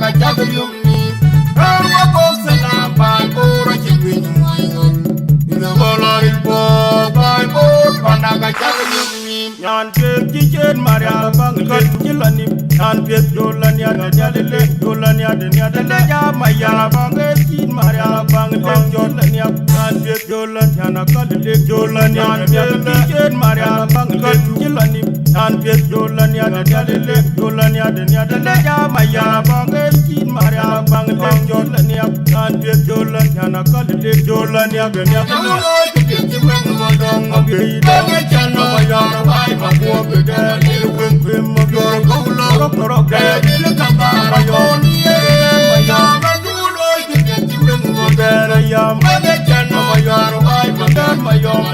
ga Ajakguong ni rawa box na pagpura chingwin ngayon ina bolari po bai po panaga Ajakguong ni yan kichen maria bangat jilani yan jolan ya dalile jolan ya dalile ya maya bangat kin maria bangat jolan ya yan jolan ya nakadile jolan ya kichen maria bangat jilani yan jolan ya dalile jolan ya dalile ya maya bangat kin maria bangat jolan ya yan jolan ya nakadile jolan ya Magua beda ni weng weng magor gula korok deh lekang rayon mayam maguloi kita cium beda yam magejan mayar wai magan mayam